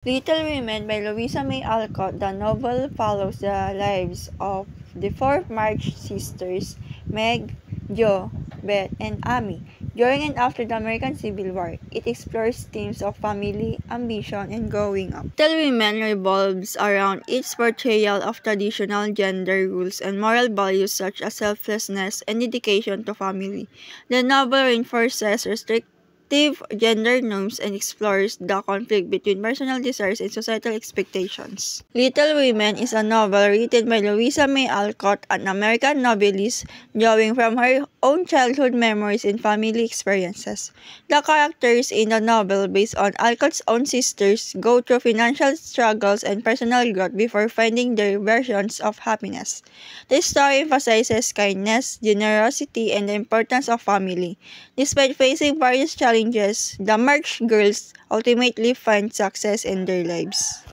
Little Women by Louisa May Alcott. The novel follows the lives of the four March sisters, Meg, Jo, Beth, and Amy, during and after the American Civil War. It explores themes of family, ambition, and growing up. Little Women revolves around its portrayal of traditional gender rules and moral values such as selflessness and dedication to family. The novel reinforces gender norms and explores the conflict between personal desires and societal expectations. Little Women is a novel written by Louisa May Alcott, an American novelist, drawing from her own childhood memories and family experiences. The characters in the novel, based on Alcott's own sisters, go through financial struggles and personal growth before finding their versions of happiness. The story emphasizes kindness, generosity, and the importance of family. Despite facing various challenges, the March girls ultimately find success in their lives.